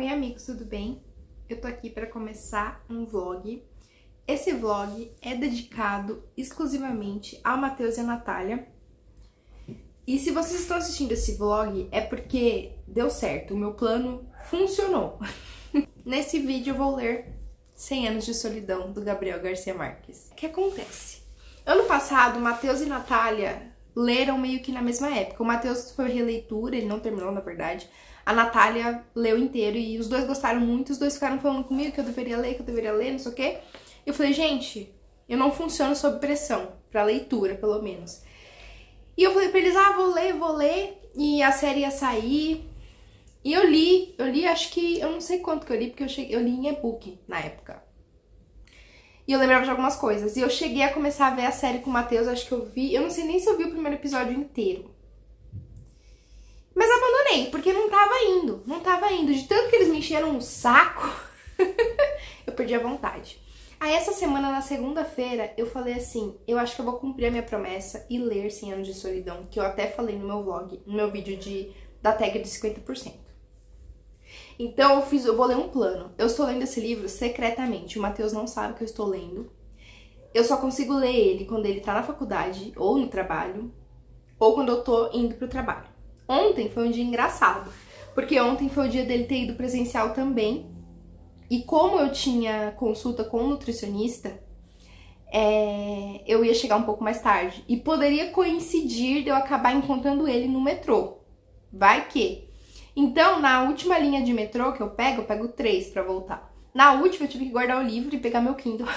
Oi amigos, tudo bem? Eu tô aqui para começar um vlog. Esse vlog é dedicado exclusivamente ao Matheus e a Natália. E se vocês estão assistindo esse vlog é porque deu certo, o meu plano funcionou. Nesse vídeo eu vou ler 100 Anos de Solidão, do Gabriel Garcia Marques. O que acontece? Ano passado, Matheus e Natália leram meio que na mesma época. O Matheus foi releitura, ele não terminou, na verdade. A Natália leu inteiro e os dois gostaram muito, os dois ficaram falando comigo que eu deveria ler, não sei o quê. Eu falei, gente, eu não funciono sob pressão, pra leitura, pelo menos. E eu falei pra eles, vou ler, e a série ia sair. E eu li, acho que, eu não sei quanto que eu li, porque eu li em e-book na época. E eu lembrava de algumas coisas. E eu cheguei a começar a ver a série com o Matheus, acho que eu vi, eu não sei nem se eu vi o primeiro episódio inteiro. Mas abandonei, porque não tava indo. De tanto que eles me encheram o saco, eu perdi a vontade. Aí essa semana, na segunda-feira, eu falei assim, eu acho que eu vou cumprir a minha promessa e ler 100 Anos de Solidão, que eu até falei no meu vlog, no meu vídeo da tag de 50%. Então eu vou ler um plano. Eu estou lendo esse livro secretamente, o Matheus não sabe que eu estou lendo. Eu só consigo ler ele quando ele tá na faculdade, ou no trabalho, ou quando eu tô indo pro trabalho. Ontem foi um dia engraçado, porque ontem foi o dia dele ter ido presencial também. E como eu tinha consulta com um nutricionista, eu ia chegar um pouco mais tarde. E poderia coincidir de eu acabar encontrando ele no metrô. Vai que. Então, na última linha de metrô que eu pego 3 pra voltar. Na última, eu tive que guardar o livro e pegar meu Kindle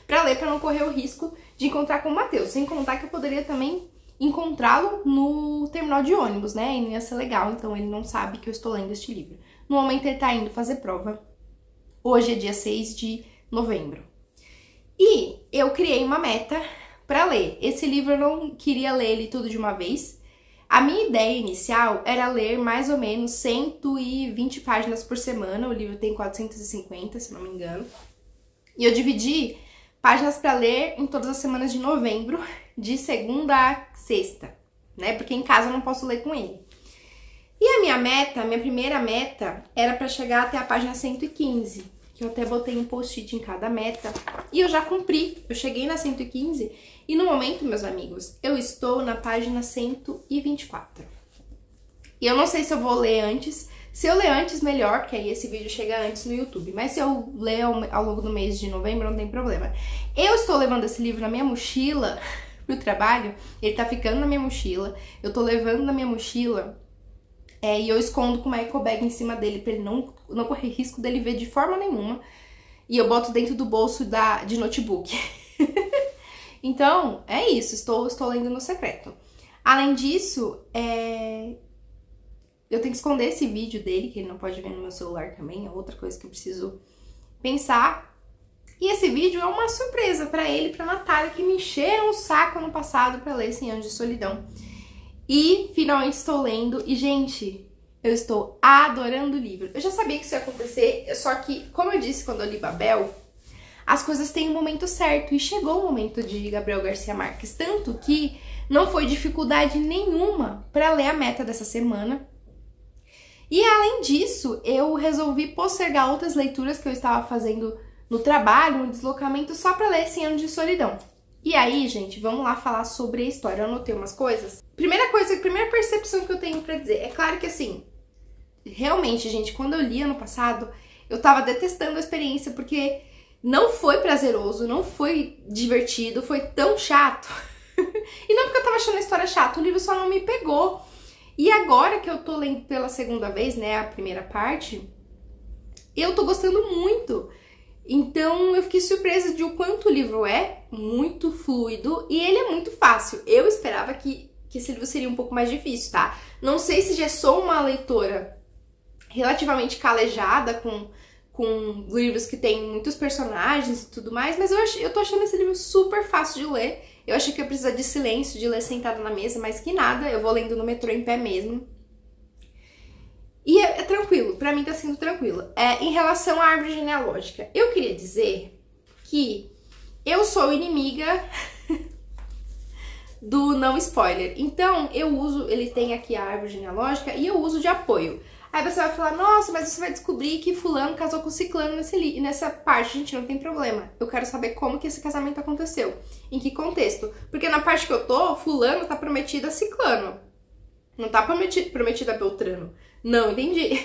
pra ler, pra não correr o risco de encontrar com o Matheus. Sem contar que eu poderia também encontrá-lo no terminal de ônibus, né? E não ia ser legal, então ele não sabe que eu estou lendo este livro. No momento ele tá indo fazer prova. Hoje é dia 6 de novembro. E eu criei uma meta pra ler. Esse livro eu não queria ler ele tudo de uma vez. A minha ideia inicial era ler mais ou menos 120 páginas por semana. O livro tem 450, se não me engano. E eu dividi páginas pra ler em todas as semanas de novembro, de segunda a sexta, né? Porque em casa eu não posso ler com ele. E a minha primeira meta, era pra chegar até a página 115, que eu até botei um post-it em cada meta. E eu já cumpri, eu cheguei na 115 e no momento, meus amigos, eu estou na página 124. E eu não sei se eu vou ler antes. Se eu ler antes, melhor, porque aí esse vídeo chega antes no YouTube. Mas se eu ler ao longo do mês de novembro, não tem problema. Eu estou levando esse livro na minha mochila pro trabalho. Ele tá ficando na minha mochila. Eu tô levando na minha mochila e eu escondo com uma eco bag em cima dele pra ele não correr risco dele ver de forma nenhuma. E eu boto dentro do bolso de notebook. Então, é isso. Estou lendo no secreto. Além disso, eu tenho que esconder esse vídeo dele, que ele não pode ver no meu celular também, é outra coisa que eu preciso pensar. E esse vídeo é uma surpresa pra ele e pra Natália, que me encheram o saco ano passado pra ler 100 Anos de Solidão. E finalmente estou lendo, e gente, eu estou adorando o livro. Eu já sabia que isso ia acontecer, só que, como eu disse quando eu li Babel, as coisas têm um momento certo, e chegou o momento de Gabriel Garcia Marques, tanto que não foi dificuldade nenhuma pra ler a meta dessa semana. E além disso, eu resolvi postergar outras leituras que eu estava fazendo no trabalho, no deslocamento, só para ler 100 Anos de Solidão. E aí, gente, vamos lá falar sobre a história. Eu anotei umas coisas. Primeira percepção que eu tenho pra dizer, é claro que assim, realmente, gente, quando eu li ano passado, eu tava detestando a experiência, porque não foi prazeroso, não foi divertido, foi tão chato. E não porque eu tava achando a história chata, o livro só não me pegou. E agora que eu tô lendo pela segunda vez, né, a primeira parte, eu tô gostando muito. Então eu fiquei surpresa de o quanto o livro é muito fluido e ele é muito fácil. Eu esperava que esse livro seria um pouco mais difícil, tá? Não sei se já sou uma leitora relativamente calejada com livros que tem muitos personagens e tudo mais, mas eu tô achando esse livro super fácil de ler. Eu achei que eu ia precisar de silêncio, de ler sentada na mesa, mas que nada, eu vou lendo no metrô em pé mesmo. E é tranquilo, pra mim tá sendo tranquilo. Em relação à árvore genealógica, eu queria dizer que eu sou inimiga do não spoiler. Então, ele tem aqui a árvore genealógica e eu uso de apoio. Aí você vai falar, nossa, mas você vai descobrir que fulano casou com ciclano nessa parte. Gente, não tem problema. Eu quero saber como que esse casamento aconteceu. Em que contexto. Porque na parte que eu tô, fulano tá prometido a ciclano. Não tá prometido a Beltrano. Não, entendi.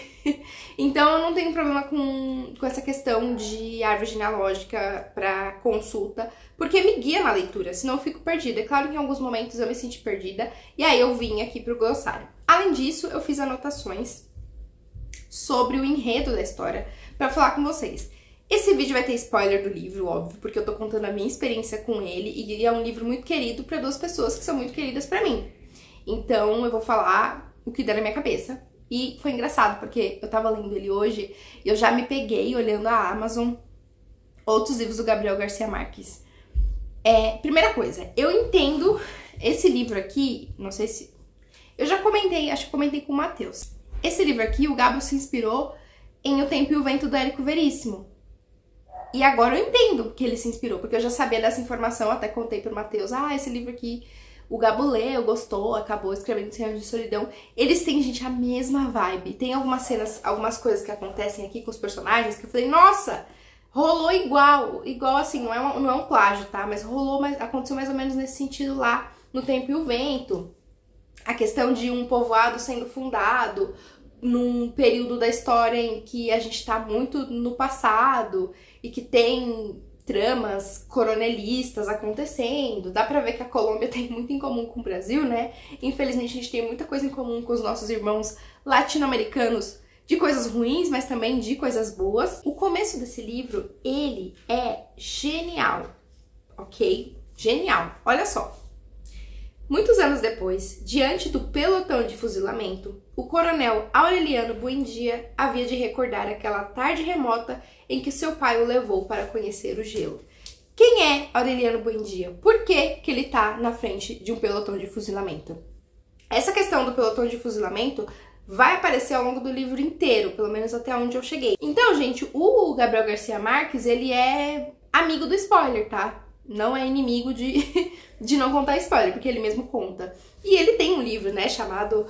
Então eu não tenho problema com essa questão de árvore genealógica pra consulta, porque me guia na leitura, senão eu fico perdida. É claro que em alguns momentos eu me senti perdida, e aí eu vim aqui pro glossário. Além disso, eu fiz anotações sobre o enredo da história pra falar com vocês. Esse vídeo vai ter spoiler do livro, óbvio, porque eu tô contando a minha experiência com ele, e é um livro muito querido pra duas pessoas que são muito queridas pra mim. Então eu vou falar o que der na minha cabeça. E foi engraçado, porque eu tava lendo ele hoje e eu já me peguei olhando a Amazon, outros livros do Gabriel Garcia Marques. Primeira coisa, eu entendo esse livro aqui, não sei se... Eu já comentei, acho que comentei com o Matheus. Esse livro aqui, o Gabo se inspirou em O Tempo e o Vento, do Érico Veríssimo. E agora eu entendo que ele se inspirou, porque eu já sabia dessa informação, até contei pro Matheus, esse livro aqui... O Gabo leu, gostou, acabou escrevendo 100 Anos de Solidão. Eles têm, gente, a mesma vibe. Tem algumas cenas, algumas coisas que acontecem aqui com os personagens que eu falei, nossa, rolou igual. Igual assim, não é um plágio, tá? Mas rolou, aconteceu mais ou menos nesse sentido lá no Tempo e o Vento. A questão de um povoado sendo fundado num período da história em que a gente tá muito no passado e que tem... tramas coronelistas acontecendo. Dá pra ver que a Colômbia tem muito em comum com o Brasil, né? Infelizmente a gente tem muita coisa em comum com os nossos irmãos latino-americanos, de coisas ruins, mas também de coisas boas. O começo desse livro, ele é genial, ok? Genial. Olha só. Muitos anos depois, diante do pelotão de fuzilamento, o coronel Aureliano Buendia havia de recordar aquela tarde remota em que seu pai o levou para conhecer o gelo. Quem é Aureliano Buendia? Por que que ele tá na frente de um pelotão de fuzilamento? Essa questão do pelotão de fuzilamento vai aparecer ao longo do livro inteiro, pelo menos até onde eu cheguei. Então, gente, o Gabriel Garcia Marques, ele é amigo do spoiler, tá? Não é inimigo de não contar spoiler, porque ele mesmo conta. E ele tem um livro, né, chamado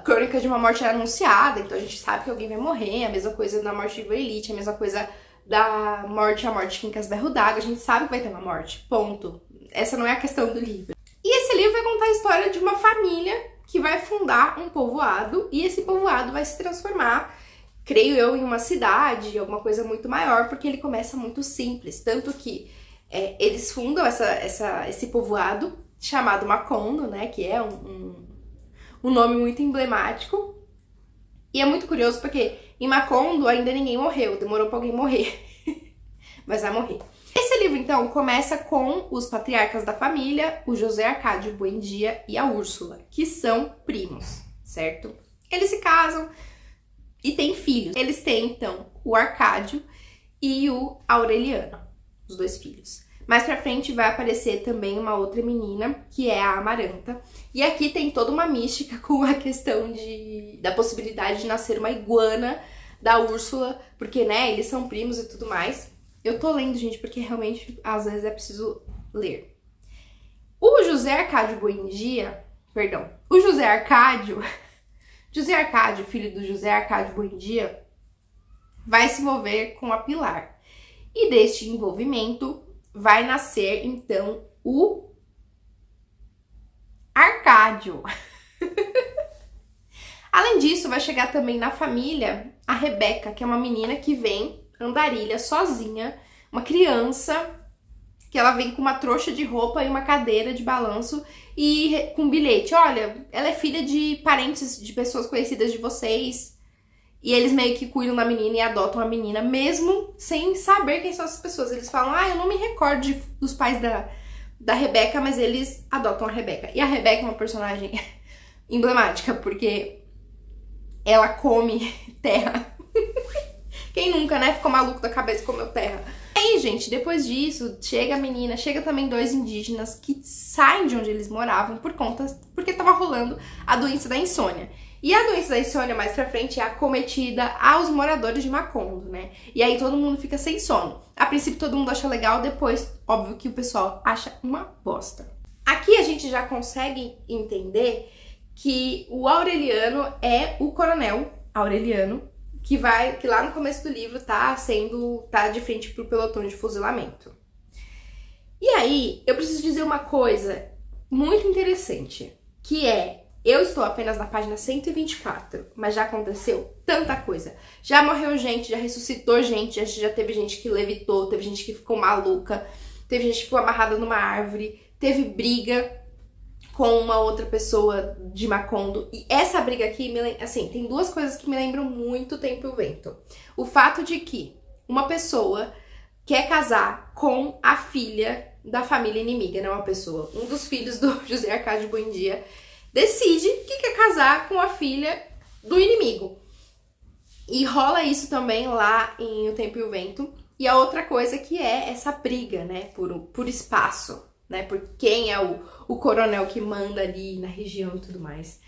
Crônica de uma Morte Anunciada, então a gente sabe que alguém vai morrer, a mesma coisa da morte de Ivo, a mesma coisa da morte, a morte de Quincas Berro d'Água, a gente sabe que vai ter uma morte, ponto. Essa não é a questão do livro. E esse livro vai contar a história de uma família que vai fundar um povoado, e esse povoado vai se transformar, creio eu, em uma cidade, alguma coisa muito maior, porque ele começa muito simples, tanto que eles fundam esse povoado chamado Macondo, né, que é um nome muito emblemático. E é muito curioso porque em Macondo ainda ninguém morreu, demorou pra alguém morrer, mas vai morrer. Esse livro, então, começa com os patriarcas da família, o José Arcádio Buendia e a Úrsula, que são primos, certo? Eles se casam e têm filhos. Eles têm, então, o Arcádio e o Aureliano, os dois filhos. Mais pra frente vai aparecer também uma outra menina, que é a Amaranta. E aqui tem toda uma mística com a questão da possibilidade de nascer uma iguana da Úrsula, porque, né, eles são primos e tudo mais. Eu tô lendo, gente, porque realmente, às vezes, é preciso ler. O José Arcádio Buendia, José Arcádio, filho do José Arcádio Buendia, vai se envolver com a Pilar. E deste envolvimento vai nascer, então, o Arcádio. Além disso, vai chegar também na família a Rebeca, que é uma menina que vem andarilha sozinha, uma criança, que ela vem com uma trouxa de roupa e uma cadeira de balanço e com um bilhete. Olha, ela é filha de parentes de pessoas conhecidas de vocês. E eles meio que cuidam da menina e adotam a menina, mesmo sem saber quem são essas pessoas. Eles falam, eu não me recordo dos pais da Rebeca, mas eles adotam a Rebeca. E a Rebeca é uma personagem emblemática, porque ela come terra. Quem nunca, né, ficou maluco da cabeça e comeu terra. E aí, gente, depois disso, chega a menina, chega também dois indígenas que saem de onde eles moravam porque tava rolando a doença da insônia. E a doença da insônia, mais pra frente, é acometida aos moradores de Macondo, né? E aí todo mundo fica sem sono. A princípio todo mundo acha legal, depois, óbvio que o pessoal acha uma bosta. Aqui a gente já consegue entender que o Aureliano é o coronel Aureliano, que lá no começo do livro tá de frente pro pelotão de fuzilamento. E aí, eu preciso dizer uma coisa muito interessante, que é, eu estou apenas na página 124, mas já aconteceu tanta coisa. Já morreu gente, já ressuscitou gente, já teve gente que levitou, teve gente que ficou maluca, teve gente que ficou amarrada numa árvore, teve briga com uma outra pessoa de Macondo. E essa briga aqui, assim, tem duas coisas que me lembram muito Tempo e o Vento. O fato de que uma pessoa quer casar com a filha da família inimiga, não uma pessoa. Um dos filhos do José Arcádio Buendia decide que quer casar com a filha do inimigo. E rola isso também lá em O Tempo e o Vento. E a outra coisa que é essa briga, né, por espaço, né, por quem é o coronel que manda ali na região e tudo mais.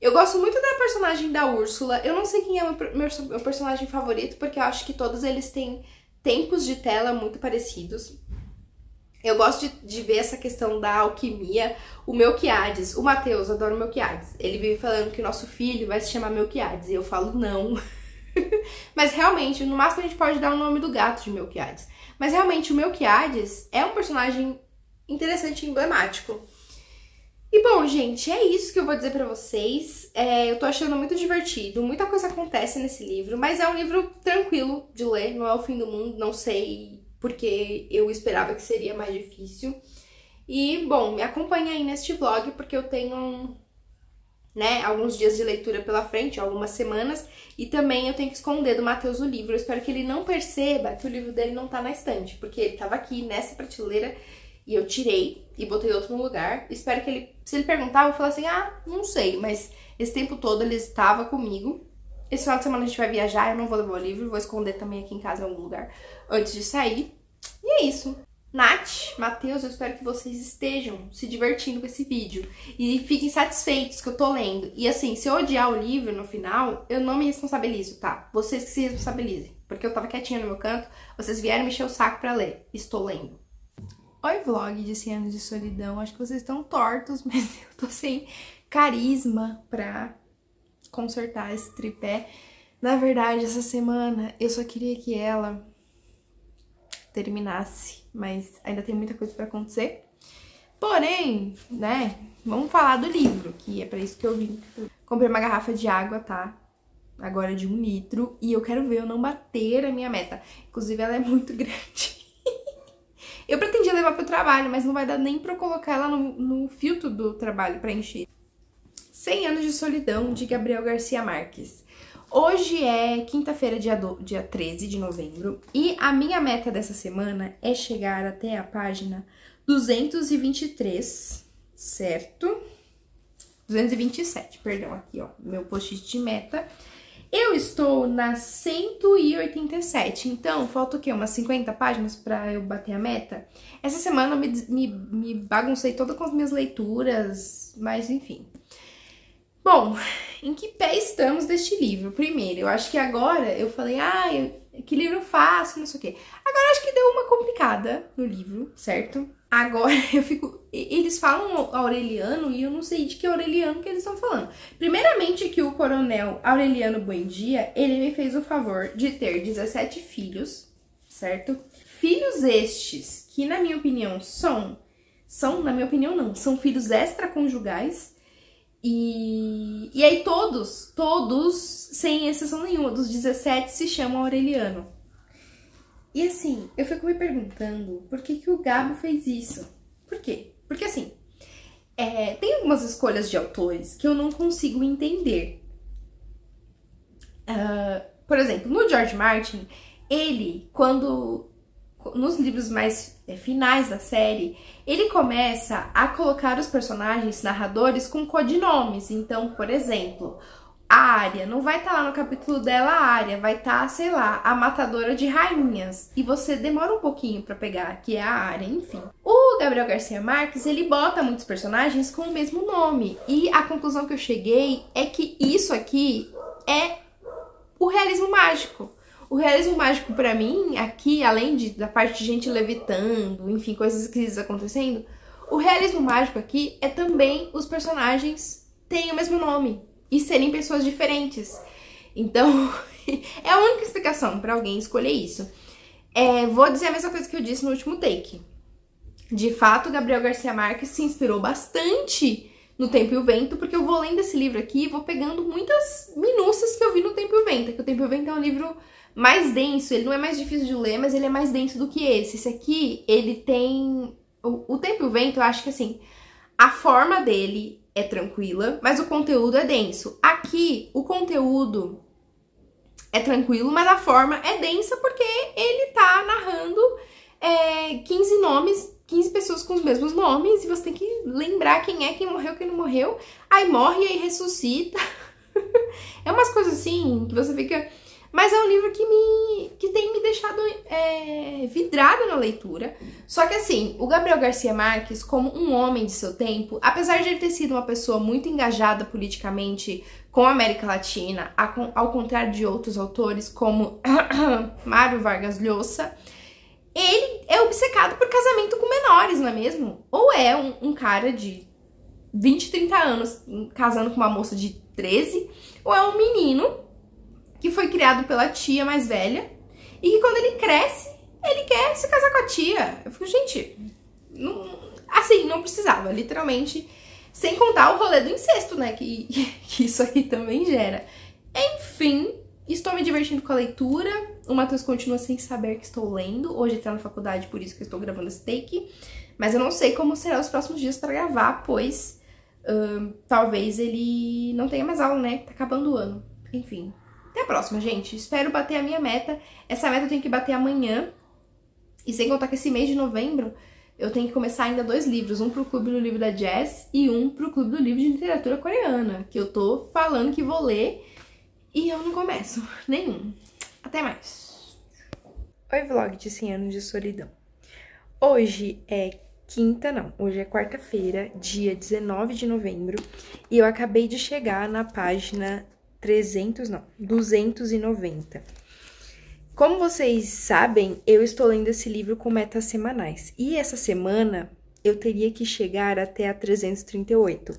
Eu gosto muito da personagem da Úrsula. Eu não sei quem é o meu personagem favorito, porque eu acho que todos eles têm tempos de tela muito parecidos. Eu gosto de ver essa questão da alquimia. O Melquiades, o Matheus, adoro o Melquiades. Ele vive falando que o nosso filho vai se chamar Melquiades, e eu falo não. Mas realmente, no máximo a gente pode dar o nome do gato de Melquiades. Mas realmente o Melquiades é um personagem interessante e emblemático. E bom, gente, é isso que eu vou dizer pra vocês. Eu tô achando muito divertido, muita coisa acontece nesse livro, mas é um livro tranquilo de ler, não é o fim do mundo, não sei porque eu esperava que seria mais difícil. E, bom, me acompanha aí neste vlog, porque eu tenho, né, alguns dias de leitura pela frente, algumas semanas, e também eu tenho que esconder do Matheus o livro. Eu espero que ele não perceba que o livro dele não tá na estante, porque ele tava aqui nessa prateleira e eu tirei e botei outro no lugar. Espero que ele, se ele perguntar, eu vou falar assim, não sei, mas esse tempo todo ele estava comigo. Esse final de semana a gente vai viajar, eu não vou levar o livro, vou esconder também aqui em casa em algum lugar antes de sair. E é isso. Nath, Matheus, eu espero que vocês estejam se divertindo com esse vídeo e fiquem satisfeitos que eu tô lendo. E assim, se eu odiar o livro no final, eu não me responsabilizo, tá? Vocês que se responsabilizem, porque eu tava quietinha no meu canto, vocês vieram me encher o saco pra ler. Estou lendo. Oi, vlog de 100 anos de solidão. Acho que vocês estão tortos, mas eu tô sem carisma pra consertar esse tripé. Na verdade, essa semana eu só queria que ela terminasse, mas ainda tem muita coisa pra acontecer. Porém, né, vamos falar do livro, que é pra isso que eu vim. Comprei uma garrafa de água, tá? Agora de 1 litro, e eu quero ver eu não bater a minha meta. Inclusive, ela é muito grande. Eu pretendia levar pro trabalho, mas não vai dar nem pra eu colocar ela no filtro do trabalho pra encher. 100 anos de solidão, de Gabriel Garcia Marques. Hoje é quinta-feira, dia 13 de novembro, e a minha meta dessa semana é chegar até a página 223, certo? 227, perdão, aqui ó, meu post-it de meta. Eu estou na 187, então falta o quê? Umas 50 páginas pra eu bater a meta? Essa semana eu me baguncei toda com as minhas leituras, mas enfim. Bom, em que pé estamos deste livro? Primeiro, eu acho que agora eu falei, que livro fácil, não sei o quê. Agora acho que deu uma complicada no livro, certo? Agora eu fico... Eles falam Aureliano e eu não sei de que Aureliano que eles estão falando. Primeiramente que o coronel Aureliano Buendia, ele me fez o favor de ter 17 filhos, certo? Filhos estes que, na minha opinião, na minha opinião não, são filhos extraconjugais. E aí todos, sem exceção nenhuma, dos 17 se chamam Aureliano. E assim, eu fico me perguntando por que o Gabo fez isso. Por quê? Porque assim, tem algumas escolhas de autores que eu não consigo entender. Por exemplo, no George Martin, ele, nos livros mais finais da série, ele começa a colocar os personagens narradores com codinomes. Então, por exemplo, a Arya não vai estar lá no capítulo dela, a Arya vai estar, sei lá, a matadora de rainhas. E você demora um pouquinho pra pegar, que é a Arya, enfim. O Gabriel Garcia Marques, ele bota muitos personagens com o mesmo nome. E a conclusão que eu cheguei é que isso aqui é o realismo mágico. O realismo mágico, pra mim, aqui, além da parte de gente levitando, enfim, coisas esquisitas acontecendo, o realismo mágico aqui é também os personagens terem o mesmo nome e serem pessoas diferentes. Então, é a única explicação pra alguém escolher isso. Vou dizer a mesma coisa que eu disse no último take. De fato, Gabriel Garcia Marques se inspirou bastante no Tempo e o Vento, porque eu vou lendo esse livro aqui e vou pegando muitas minúcias que eu vi no Tempo e o Vento. Que o Tempo e o Vento é um livro mais denso, ele não é mais difícil de ler, mas ele é mais denso do que esse. Esse aqui, ele tem... O Tempo e o Vento, eu acho que assim, a forma dele é tranquila, mas o conteúdo é denso. Aqui, o conteúdo é tranquilo, mas a forma é densa porque ele tá narrando 15 nomes, 15 pessoas com os mesmos nomes, e você tem que lembrar quem morreu, quem não morreu, aí morre e aí ressuscita. É umas coisas assim que você fica... Mas é um livro que tem me deixado vidrada na leitura. Só que assim, o Gabriel Garcia Marques, como um homem de seu tempo, apesar de ele ter sido uma pessoa muito engajada politicamente com a América Latina, ao contrário de outros autores como Mário Vargas Llosa, ele é obcecado por casamento com menores, não é mesmo? Ou é um cara de 20, 30 anos casando com uma moça de 13, ou é um menino que foi criado pela tia mais velha e que quando ele cresce, ele quer se casar com a tia. Eu fico, gente, não precisava, literalmente, sem contar o rolê do incesto, né, que isso aqui também gera. Enfim, estou me divertindo com a leitura, o Matheus continua sem saber que estou lendo, hoje ele tá na faculdade, por isso que eu estou gravando esse take, mas eu não sei como serão os próximos dias para gravar, pois talvez ele não tenha mais aula, né, tá acabando o ano, enfim. Até a próxima, gente. Espero bater a minha meta. Essa meta eu tenho que bater amanhã. E sem contar que esse mês de novembro eu tenho que começar ainda 2 livros. Um pro Clube do Livro da Jazz e um pro Clube do Livro de Literatura Coreana. Que eu tô falando que vou ler e eu não começo nenhum. Até mais. Oi, vlog de 100 anos de solidão. Hoje é hoje é quarta-feira, dia 19 de novembro. E eu acabei de chegar na página 290. Como vocês sabem, eu estou lendo esse livro com metas semanais. E essa semana eu teria que chegar até a 338.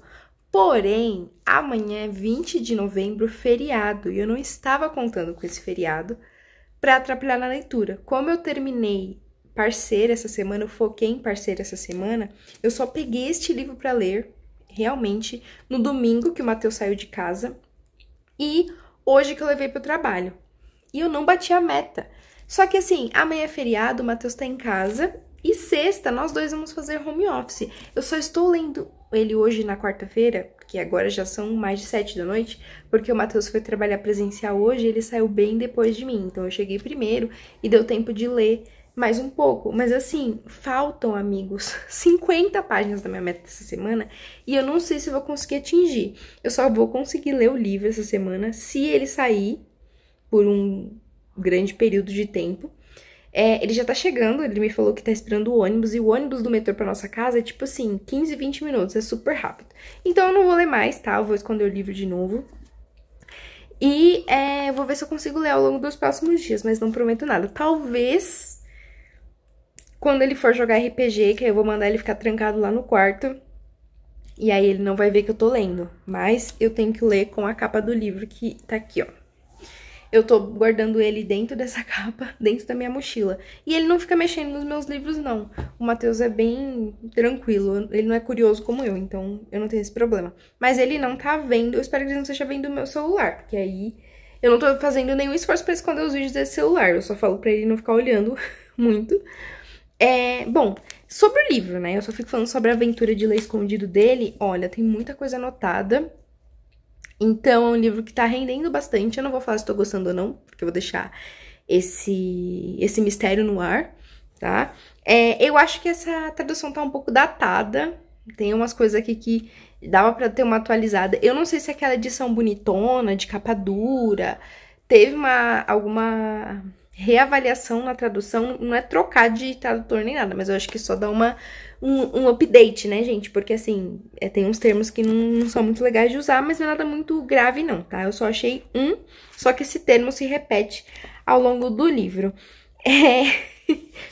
Porém, amanhã é 20 de novembro, feriado. E eu não estava contando com esse feriado para atrapalhar na leitura. Como eu terminei Parceira essa semana, eu foquei em Parceira essa semana, eu só peguei este livro para ler, realmente, no domingo que o Matheus saiu de casa. E hoje que eu levei pro trabalho. E eu não bati a meta. Só que assim, amanhã é feriado, o Matheus tá em casa. E sexta, nós dois vamos fazer home office. Eu só estou lendo ele hoje na quarta-feira, que agora já são mais de 7 da noite, porque o Matheus foi trabalhar presencial hoje e ele saiu bem depois de mim. Então eu cheguei primeiro e deu tempo de ler mais um pouco. Mas assim, faltam, amigos, 50 páginas da minha meta dessa semana e eu não sei se eu vou conseguir atingir. Eu só vou conseguir ler o livro essa semana se ele sair por um grande período de tempo. Ele já tá chegando, ele me falou que tá esperando o ônibus, e o ônibus do metrô pra nossa casa é tipo assim, 15, 20 minutos, é super rápido. Então eu não vou ler mais, tá? Eu vou esconder o livro de novo. E vou ver se eu consigo ler ao longo dos próximos dias, mas não prometo nada. Talvez quando ele for jogar RPG, que aí eu vou mandar ele ficar trancado lá no quarto, e aí ele não vai ver que eu tô lendo. Mas eu tenho que ler com a capa do livro que tá aqui, ó. Eu tô guardando ele dentro dessa capa, dentro da minha mochila. E ele não fica mexendo nos meus livros, não. O Matheus é bem tranquilo, ele não é curioso como eu, então eu não tenho esse problema. Mas ele não tá vendo, eu espero que ele não esteja vendo o meu celular, porque aí eu não tô fazendo nenhum esforço pra esconder os vídeos desse celular. Eu só falo pra ele não ficar olhando muito. Bom, sobre o livro, né? Eu só fico falando sobre a aventura de ler escondido dele. Olha, tem muita coisa anotada. Então, é um livro que tá rendendo bastante. Eu não vou falar se tô gostando ou não, porque eu vou deixar esse mistério no ar, tá? Eu acho que essa tradução tá um pouco datada. Tem umas coisas aqui que dava pra ter uma atualizada. Eu não sei se aquela edição bonitona, de capa dura, teve alguma reavaliação na tradução. Não é trocar de tradutor nem nada, mas eu acho que só dá um update, né, gente? Porque, assim, tem uns termos que não são muito legais de usar, mas não é nada muito grave, não, tá? Eu só achei só que esse termo se repete ao longo do livro.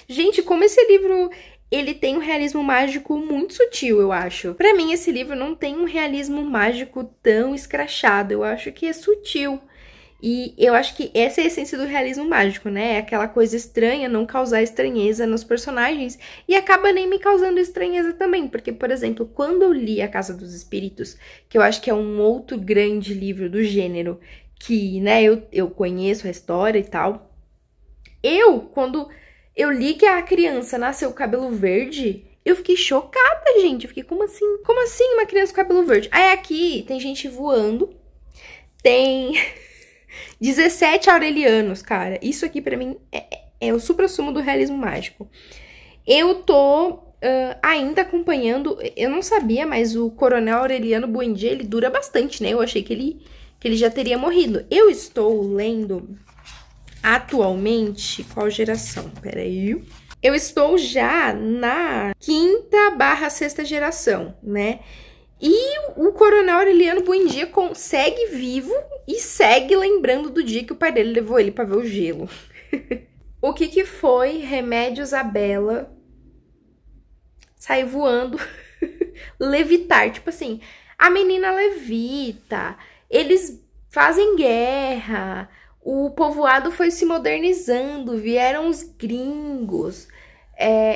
Gente, como esse livro, ele tem um realismo mágico muito sutil, eu acho. Pra mim, esse livro não tem um realismo mágico tão escrachado, eu acho que é sutil. E eu acho que essa é a essência do realismo mágico, né? É aquela coisa estranha, não causar estranheza nos personagens. E acaba nem me causando estranheza também. Porque, por exemplo, quando eu li A Casa dos Espíritos, que eu acho que é um outro grande livro do gênero, que, né, eu conheço a história e tal. Quando eu li que a criança nasceu com cabelo verde, eu fiquei chocada, gente. Eu fiquei, como assim? Como assim uma criança com cabelo verde? Aí aqui tem gente voando, tem 17 aurelianos, cara. Isso aqui pra mim é o suprassumo do realismo mágico. Eu tô ainda acompanhando, eu não sabia, mas o Coronel Aureliano Buendia, ele dura bastante, né? Eu achei que ele já teria morrido. Eu estou lendo atualmente, qual geração? Peraí. Eu estou já na 5ª/6ª geração, né? E o Coronel Aureliano Buendia segue vivo e segue lembrando do dia que o pai dele levou ele pra ver o gelo. O que foi Remédios à Bela sair voando, levitar? Tipo assim, a menina levita, eles fazem guerra, o povoado foi se modernizando, vieram os gringos.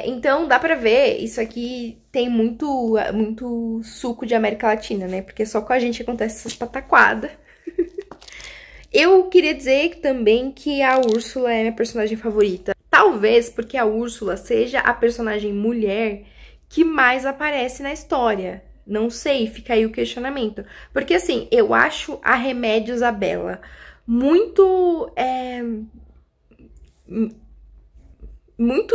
Então dá pra ver, isso aqui tem muito suco de América Latina, né? Porque só com a gente acontece essas pataquadas. Eu queria dizer também que a Úrsula é minha personagem favorita. Talvez porque a Úrsula seja a personagem mulher que mais aparece na história. Não sei, fica aí o questionamento. Porque assim, eu acho a Remédios à Bela muito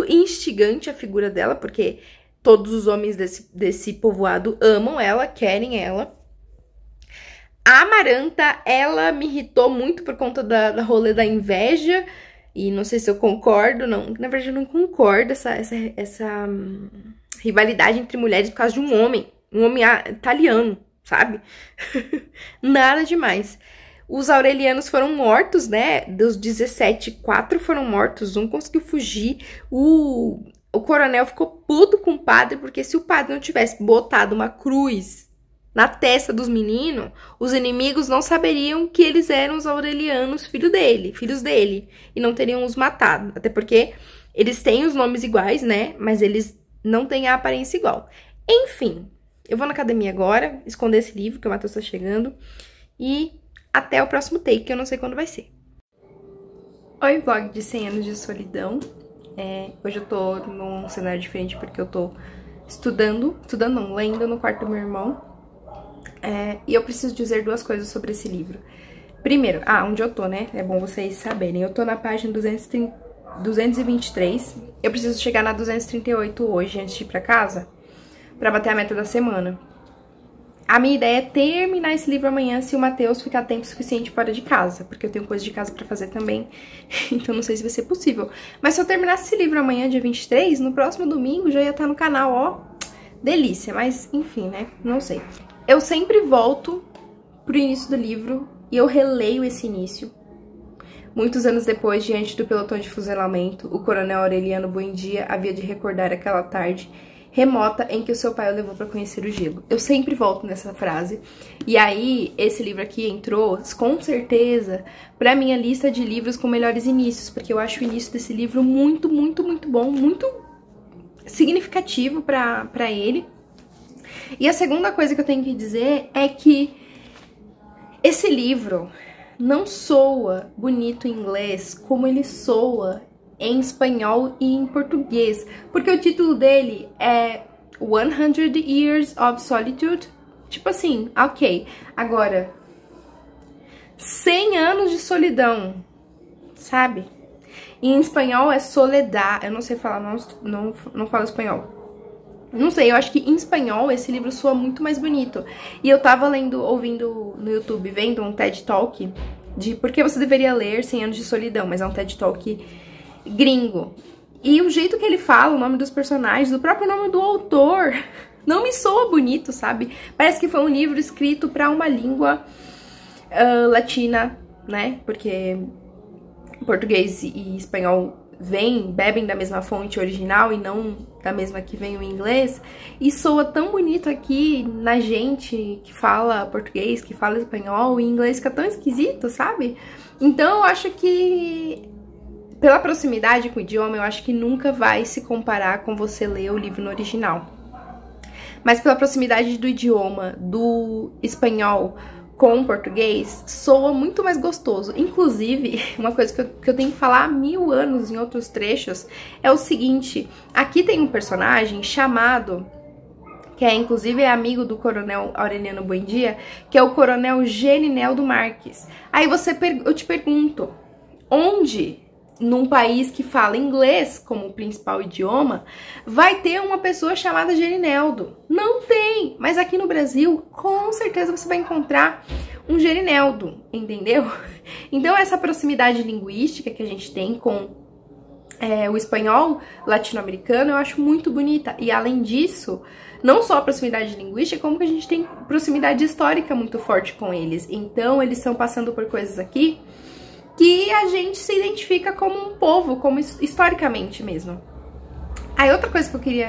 instigante a figura dela, porque todos os homens desse povoado amam ela, querem ela. A Amaranta, ela me irritou muito por conta da rolê da inveja, e não sei se eu concordo, não. Na verdade, eu não concordo essa rivalidade entre mulheres por causa de um homem italiano, sabe? Nada demais. Os aurelianos foram mortos, né? Dos 17, 4 foram mortos, um conseguiu fugir. O coronel ficou puto com o padre, porque se o padre não tivesse botado uma cruz na testa dos meninos, os inimigos não saberiam que eles eram os aurelianos, filhos dele, e não teriam os matado. Até porque eles têm os nomes iguais, né? Mas eles não têm a aparência igual. Enfim, eu vou na academia agora, esconder esse livro, que o Matheus tá chegando, e até o próximo take, que eu não sei quando vai ser. Oi, vlog de 100 anos de solidão. Hoje eu tô num cenário diferente porque eu tô lendo no quarto do meu irmão. E eu preciso dizer duas coisas sobre esse livro. Primeiro, onde eu tô, né? É bom vocês saberem. Eu tô na página 223. Eu preciso chegar na 238 hoje, antes de ir pra casa, pra bater a meta da semana. A minha ideia é terminar esse livro amanhã se o Matheus ficar tempo suficiente fora de casa, porque eu tenho coisa de casa pra fazer também, então não sei se vai ser possível. Mas se eu terminasse esse livro amanhã, dia 23, no próximo domingo já ia estar no canal, ó, delícia, mas enfim, né, não sei. Eu sempre volto pro início do livro e eu releio esse início. Muitos anos depois, diante do pelotão de fuzilamento, o coronel Aureliano Buendia havia de recordar aquela tarde remota em que o seu pai o levou para conhecer o gelo. Eu sempre volto nessa frase. E aí, esse livro aqui entrou, com certeza, pra minha lista de livros com melhores inícios, porque eu acho o início desse livro muito, muito, muito bom, muito significativo pra ele. E a segunda coisa que eu tenho que dizer é que esse livro não soa bonito em inglês como ele soa em espanhol e em português, porque o título dele é 100 Years of Solitude, tipo assim, ok, agora 100 anos de solidão, sabe? E em espanhol é soledad, eu não sei falar, não falo espanhol. Não sei, eu acho que em espanhol esse livro soa muito mais bonito. E eu tava ouvindo no YouTube, vendo um TED Talk de por que você deveria ler 100 anos de solidão, mas é um TED Talk gringo. E o jeito que ele fala, o nome dos personagens, o próprio nome do autor, não me soa bonito, sabe? Parece que foi um livro escrito pra uma língua latina, né? Porque português e espanhol bebem da mesma fonte original e não da mesma que vem o inglês. E soa tão bonito aqui na gente que fala português, que fala espanhol, e inglês fica tão esquisito, sabe? Então eu acho que, pela proximidade com o idioma, eu acho que nunca vai se comparar com você ler o livro no original. Mas pela proximidade do idioma, do espanhol com o português, soa muito mais gostoso. Inclusive, uma coisa que eu tenho que falar há 1000 anos em outros trechos é o seguinte: aqui tem um personagem chamado, que inclusive é amigo do Coronel Aureliano Buendia, que é o Coronel Genineldo Marques. Aí eu te pergunto, onde, num país que fala inglês como principal idioma, vai ter uma pessoa chamada Genineldo? Não tem! Mas aqui no Brasil, com certeza você vai encontrar um Genineldo, entendeu? Então essa proximidade linguística que a gente tem com o espanhol latino-americano, eu acho muito bonita. E além disso, não só a proximidade linguística, como que a gente tem proximidade histórica muito forte com eles. Então eles estão passando por coisas aqui que a gente se identifica como um povo, como historicamente mesmo. Aí outra coisa que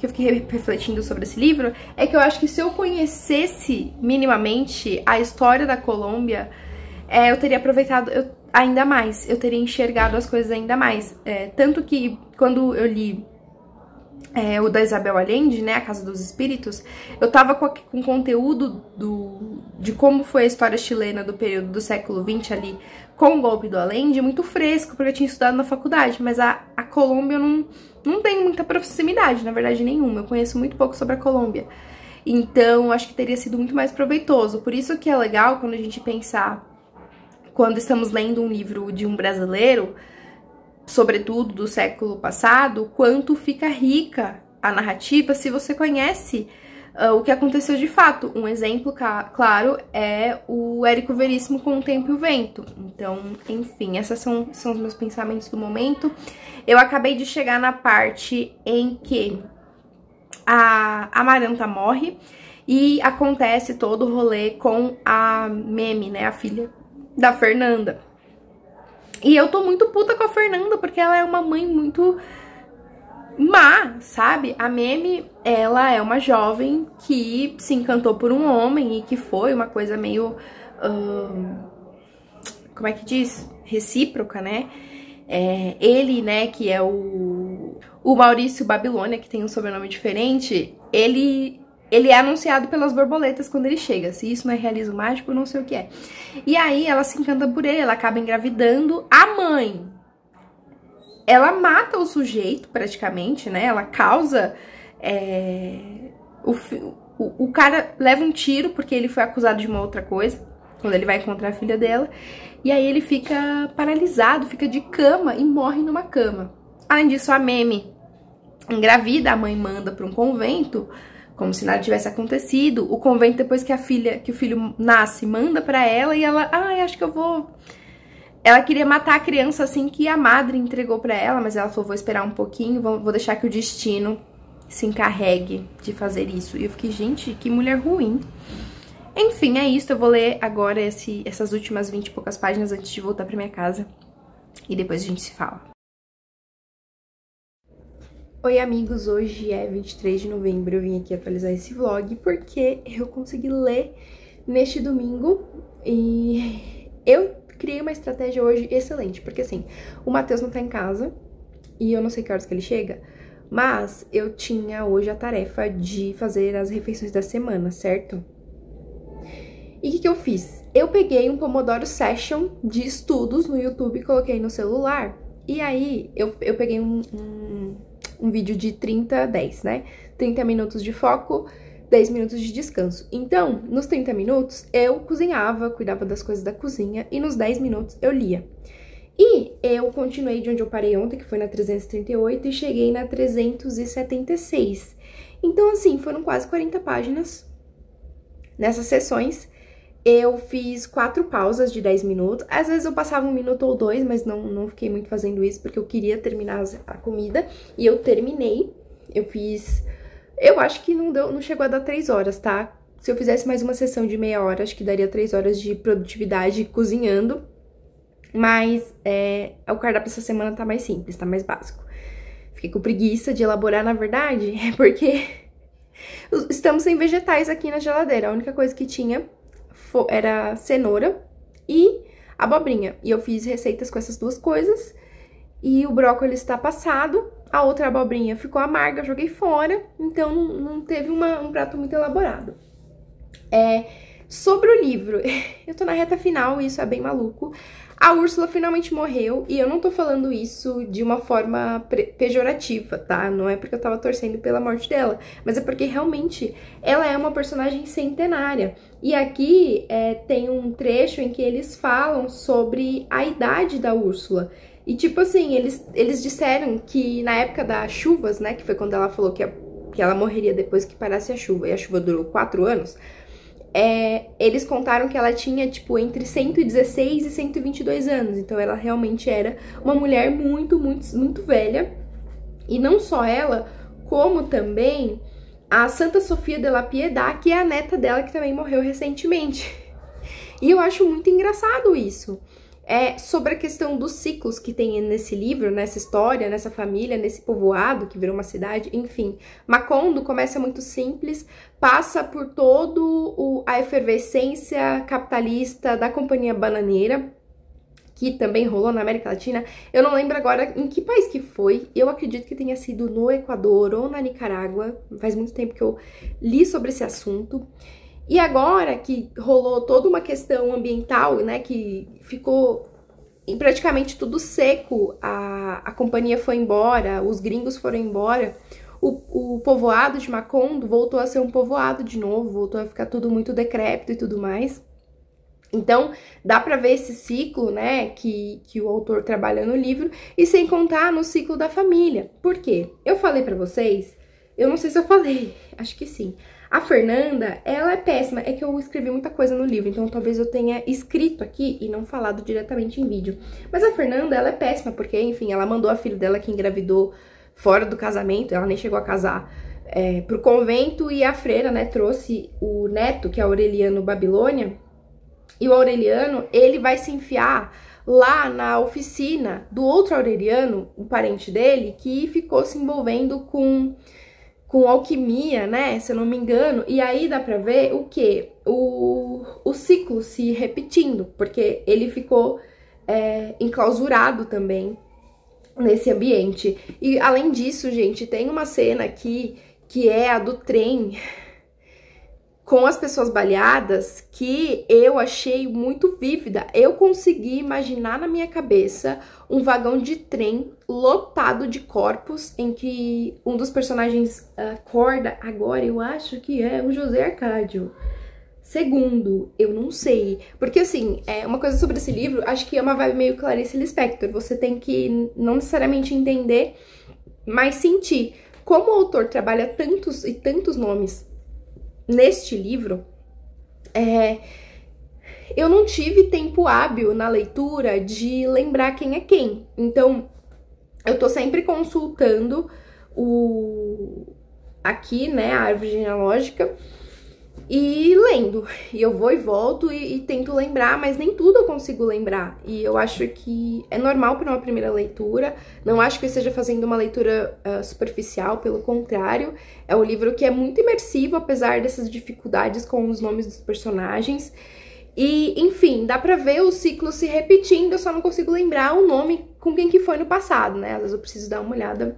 eu fiquei refletindo sobre esse livro, é que eu acho que se eu conhecesse minimamente a história da Colômbia, eu teria aproveitado ainda mais, eu teria enxergado as coisas ainda mais. Tanto que quando eu li o da Isabel Allende, né, A Casa dos Espíritos, eu tava com conteúdo de como foi a história chilena do período do século XX ali, com o golpe do Allende, muito fresco, porque eu tinha estudado na faculdade, mas a Colômbia eu não tenho muita proximidade, na verdade nenhuma, eu conheço muito pouco sobre a Colômbia. Então, acho que teria sido muito mais proveitoso. Por isso que é legal quando a gente pensar, quando estamos lendo um livro de um brasileiro, sobretudo do século passado, quanto fica rica a narrativa se você conhece o que aconteceu de fato. Um exemplo claro é o Érico Veríssimo com O Tempo e o Vento. Então, enfim, esses são os meus pensamentos do momento. Eu acabei de chegar na parte em que a Amaranta morre e acontece todo o rolê com a Meme, né, a filha da Fernanda. E eu tô muito puta com a Fernanda, porque ela é uma mãe muito má, sabe? A Meme, ela é uma jovem que se encantou por um homem e que foi uma coisa meio... como é que diz? Recíproca, né? Ele, né, que é o Maurício Babilônia, que tem um sobrenome diferente, ele é anunciado pelas borboletas quando ele chega. Se isso não é realismo mágico, eu não sei o que é. E aí ela se encanta por ele, ela acaba engravidando. A mãe, ela mata o sujeito praticamente, né? Ela causa... O cara leva um tiro porque ele foi acusado de uma outra coisa, quando ele vai encontrar a filha dela. E aí ele fica paralisado, fica de cama e morre numa cama. Além disso, a Meme engravida, a mãe manda para um convento, como se nada tivesse acontecido. O convento, depois que o filho nasce, manda pra ela e ela, acho que eu vou... Ela queria matar a criança assim que a madre entregou pra ela, mas ela falou, vou esperar um pouquinho, vou deixar que o destino se encarregue de fazer isso. E eu fiquei, gente, que mulher ruim. Enfim, é isso. Eu vou ler agora essas últimas 20 e poucas páginas antes de voltar pra minha casa. E depois a gente se fala. Oi, amigos. Hoje é 23 de novembro. Eu vim aqui atualizar esse vlog porque eu consegui ler neste domingo. E eu criei uma estratégia hoje excelente. Porque assim, o Matheus não tá em casa e eu não sei que horas que ele chega. Mas eu tinha hoje a tarefa de fazer as refeições da semana, certo? E o que eu fiz? Eu peguei um Pomodoro Session de estudos no YouTube e coloquei no celular. E aí, eu peguei um vídeo de 30-10, né? 30 minutos de foco, 10 minutos de descanso. Então, nos 30 minutos, eu cozinhava, cuidava das coisas da cozinha, e nos 10 minutos eu lia. E eu continuei de onde eu parei ontem, que foi na 338, e cheguei na 376. Então, assim, foram quase 40 páginas nessas sessões. Eu fiz 4 pausas de 10 minutos. Às vezes eu passava 1 minuto ou 2, mas não fiquei muito fazendo isso, porque eu queria terminar a comida. E eu terminei. Eu fiz... Eu acho que não chegou a dar 3 horas, tá? Se eu fizesse mais uma sessão de meia hora, acho que daria 3 horas de produtividade cozinhando. Mas o cardápio essa semana tá mais simples, tá mais básico. Fiquei com preguiça de elaborar, na verdade, porque estamos sem vegetais aqui na geladeira. A única coisa que tinha era cenoura e abobrinha. E eu fiz receitas com essas duas coisas. E o brócolis está passado, a outra abobrinha ficou amarga, joguei fora. Então não teve um prato muito elaborado. Sobre o livro, eu tô na reta final e isso é bem maluco. A Úrsula finalmente morreu e eu não tô falando isso de uma forma pejorativa, tá? Não é porque eu tava torcendo pela morte dela, mas é porque realmente ela é uma personagem centenária. E aqui tem um trecho em que eles falam sobre a idade da Úrsula. E tipo assim, eles disseram que na época das chuvas, né, que foi quando ela falou que ela morreria depois que parasse a chuva, e a chuva durou 4 anos, eles contaram que ela tinha, tipo, entre 116 e 122 anos. Então ela realmente era uma mulher muito, muito, muito velha. E não só ela, como também a Santa Sofia de la Piedad, que é a neta dela, que também morreu recentemente. E eu acho muito engraçado isso. Sobre a questão dos ciclos que tem nesse livro, nessa história, nessa família, nesse povoado que virou uma cidade, enfim. Macondo começa muito simples, passa por todo a efervescência capitalista da Companhia Bananeira, que também rolou na América Latina. Eu não lembro agora em que país que foi, eu acredito que tenha sido no Equador ou na Nicarágua, faz muito tempo que eu li sobre esse assunto. E agora que rolou toda uma questão ambiental, né, que ficou praticamente tudo seco, a companhia foi embora, os gringos foram embora, o povoado de Macondo voltou a ser um povoado de novo, voltou a ficar tudo muito decrépito e tudo mais. Então, dá pra ver esse ciclo, né, que o autor trabalha no livro, e sem contar no ciclo da família. Por quê? Eu falei pra vocês, eu não sei se eu falei, acho que sim. A Fernanda, ela é péssima, é que eu escrevi muita coisa no livro, então talvez eu tenha escrito aqui e não falado diretamente em vídeo. Mas a Fernanda, ela é péssima, porque, enfim, ela mandou a filha dela que engravidou fora do casamento, ela nem chegou a casar, pro convento, e a freira, né, trouxe o neto, que é Aureliano Babilônia, e o Aureliano, ele vai se enfiar lá na oficina do outro Aureliano, um parente dele, que ficou se envolvendo com alquimia, né, se eu não me engano, e aí dá pra ver o quê? O ciclo se repetindo, porque ele ficou enclausurado também nesse ambiente. E além disso, gente, tem uma cena aqui que é a do trem com as pessoas baleadas, que eu achei muito vívida. Eu consegui imaginar na minha cabeça um vagão de trem lotado de corpos, em que um dos personagens acorda. Agora eu acho que é o José Arcádio. Segundo, eu não sei. Porque assim, uma coisa sobre esse livro, acho que é uma vibe meio Clarice Lispector. Você tem que não necessariamente entender, mas sentir. Como o autor trabalha tantos e tantos nomes neste livro, eu não tive tempo hábil na leitura de lembrar quem é quem. Então, eu tô sempre consultando aqui, né, a árvore genealógica e lendo. E eu vou e volto e tento lembrar, mas nem tudo eu consigo lembrar. E eu acho que é normal para uma primeira leitura. Não acho que eu esteja fazendo uma leitura superficial, pelo contrário. É um livro que é muito imersivo, apesar dessas dificuldades com os nomes dos personagens. E, enfim, dá pra ver o ciclo se repetindo, eu só não consigo lembrar o nome com quem que foi no passado, né? Às vezes eu preciso dar uma olhada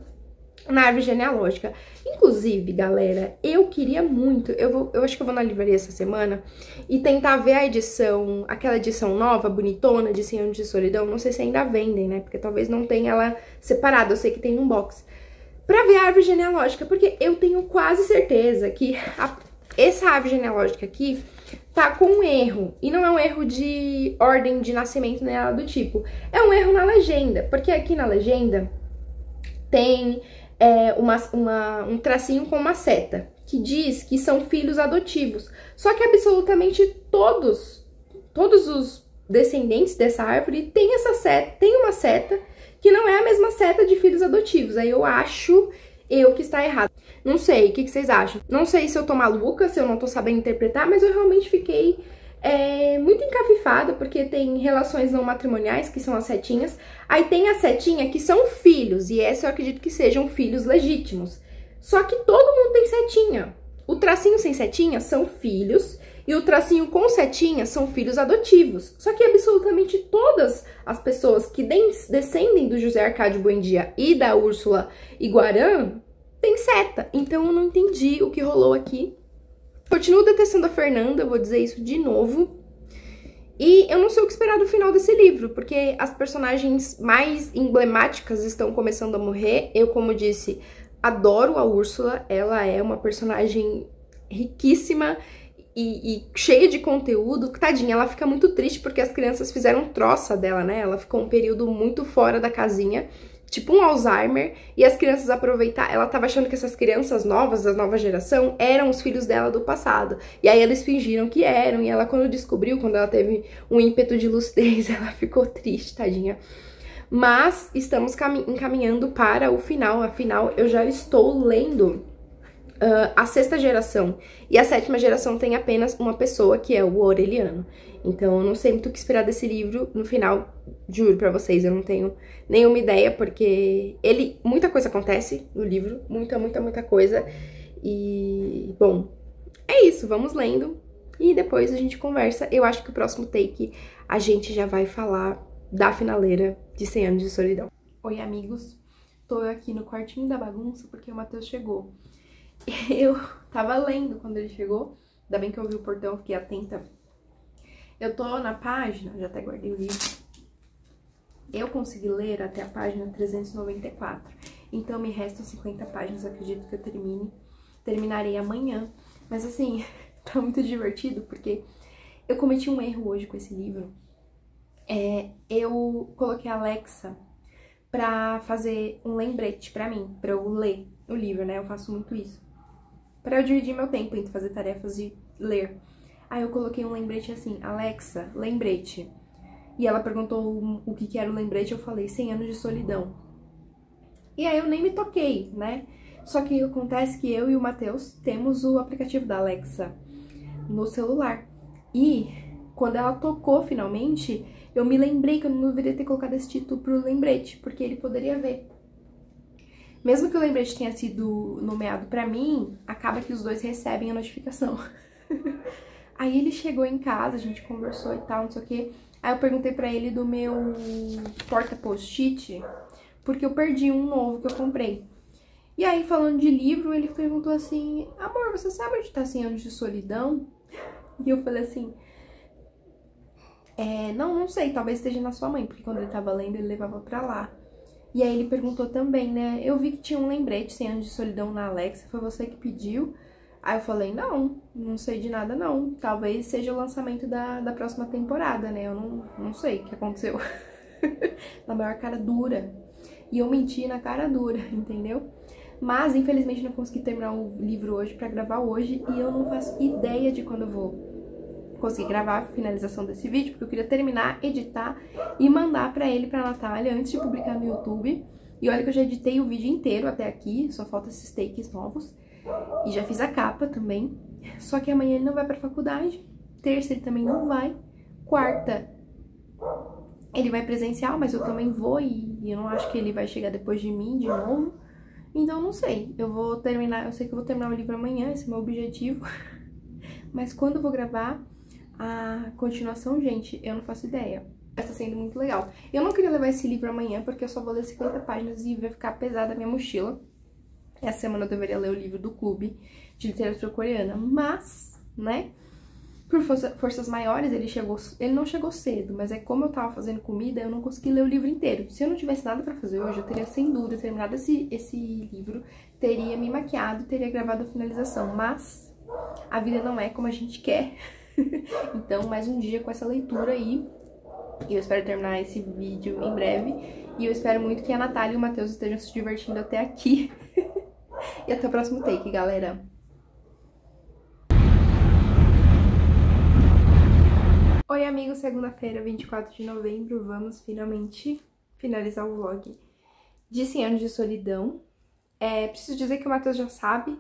na árvore genealógica. Inclusive, galera, eu queria muito, eu acho que eu vou na livraria essa semana e tentar ver a edição, aquela edição nova, bonitona, de 100 anos de solidão. Não sei se ainda vendem, né? Porque talvez não tenha ela separada, eu sei que tem num box. Pra ver a árvore genealógica, porque eu tenho quase certeza que essa árvore genealógica aqui tá com um erro. E não é um erro de ordem de nascimento nem nada do tipo. É um erro na legenda, porque aqui na legenda tem um tracinho com uma seta, que diz que são filhos adotivos. Só que absolutamente todos os descendentes dessa árvore tem essa seta, tem uma seta que não é a mesma seta de filhos adotivos. Aí eu acho que está errado. Não sei, o que vocês acham? Não sei se eu tô maluca, se eu não tô sabendo interpretar, mas eu realmente fiquei muito encafifada, porque tem relações não matrimoniais, que são as setinhas. Aí tem a setinha, que são filhos, e essa eu acredito que sejam filhos legítimos. Só que todo mundo tem setinha. O tracinho sem setinha são filhos E o tracinho com setinha são filhos adotivos. Só que absolutamente todas as pessoas que descendem do José Arcádio Buendia e da Úrsula Iguarã têm seta. Então eu não entendi o que rolou aqui. Continuo detestando a Fernanda, vou dizer isso de novo. E eu não sei o que esperar do final desse livro, porque as personagens mais emblemáticas estão começando a morrer. Eu, como disse, adoro a Úrsula, ela é uma personagem riquíssima e cheia de conteúdo. Tadinha, ela fica muito triste porque as crianças fizeram troça dela, né? Ela ficou um período muito fora da casinha, tipo um Alzheimer, e as crianças aproveitaram. Ela tava achando que essas crianças novas, da nova geração, eram os filhos dela do passado. E aí eles fingiram que eram, e ela, quando descobriu, quando ela teve um ímpeto de lucidez, ela ficou triste, tadinha. Mas estamos encaminhando para o final. Afinal, eu já estou lendo a 6ª geração. E a 7ª geração tem apenas uma pessoa, que é o Aureliano. Então, eu não sei muito o que esperar desse livro. No final, juro pra vocês, eu não tenho nenhuma ideia, porque muita coisa acontece no livro. Muita coisa. E, bom, é isso. Vamos lendo. E depois a gente conversa. Eu acho que o próximo take a gente já vai falar da finaleira de 100 Anos de Solidão. Oi, amigos. Tô aqui no quartinho da bagunça porque o Matheus chegou. Eu tava lendo quando ele chegou. Ainda bem que eu ouvi o portão, fiquei atenta. Eu tô na página, já até guardei o livro. Eu consegui ler até a página 394. Então me restam 50 páginas, acredito que eu terminarei amanhã. Mas assim, tá muito divertido porque eu cometi um erro hoje com esse livro. Eu coloquei a Alexa pra fazer um lembrete pra mim, pra eu ler o livro, né? Eu faço muito isso. Pra eu dividir meu tempo entre fazer tarefas e ler. Aí eu coloquei um lembrete assim, Alexa, lembrete. E ela perguntou o que era o lembrete, eu falei 100 Anos de Solidão. E aí eu nem me toquei, né? Só que acontece que eu e o Matheus temos o aplicativo da Alexa no celular. E quando ela tocou finalmente, eu me lembrei que eu não deveria ter colocado esse título pro lembrete, porque ele poderia ver. Mesmo que o lembrete tenha sido nomeado pra mim, acaba que os dois recebem a notificação. Aí ele chegou em casa, a gente conversou e tal, não sei o quê. Aí eu perguntei pra ele do meu porta-post-it, porque eu perdi um novo que eu comprei. E aí, falando de livro, ele perguntou assim, amor, você sabe onde tá 100 Anos de Solidão? E eu falei assim, não sei, talvez esteja na sua mãe, porque quando ele tava lendo, ele levava pra lá. E aí ele perguntou também, né, eu vi que tinha um lembrete 100 Anos de Solidão na Alexa, foi você que pediu? Aí eu falei, não sei de nada não, talvez seja o lançamento da próxima temporada, né, eu não sei o que aconteceu. Na maior cara dura. E eu menti na cara dura, entendeu? Mas, infelizmente, não consegui terminar o livro hoje pra gravar hoje e eu não faço ideia de quando eu vou conseguir gravar a finalização desse vídeo, porque eu queria terminar, editar e mandar pra ele, pra Natália, antes de publicar no YouTube. E olha que eu já editei o vídeo inteiro até aqui, só falta esses takes novos. E já fiz a capa também. Só que amanhã ele não vai pra faculdade, terça ele também não vai, quarta ele vai presencial, mas eu também vou e eu não acho que ele vai chegar depois de mim de novo. Então não sei, eu sei que eu vou terminar o livro amanhã, esse é o meu objetivo. Mas quando eu vou gravar a continuação, gente, eu não faço ideia. Tá sendo muito legal. Eu não queria levar esse livro amanhã, porque eu só vou ler 50 páginas e vai ficar pesada a minha mochila. Essa semana eu deveria ler o livro do Clube de Literatura Coreana, mas, né, por forças maiores, ele não chegou cedo, mas como eu tava fazendo comida, eu não consegui ler o livro inteiro. Se eu não tivesse nada pra fazer hoje, eu teria sem dúvida terminado esse livro, teria me maquiado, teria gravado a finalização, mas a vida não é como a gente quer. Então, mais um dia com essa leitura aí. E eu espero terminar esse vídeo em breve. E eu espero muito que a Natália e o Matheus estejam se divertindo até aqui. E até o próximo take, galera. Oi, amigos. Segunda-feira, 24 de novembro. Vamos finalmente finalizar o vlog de 100 Anos de Solidão. Preciso dizer que o Matheus já sabe,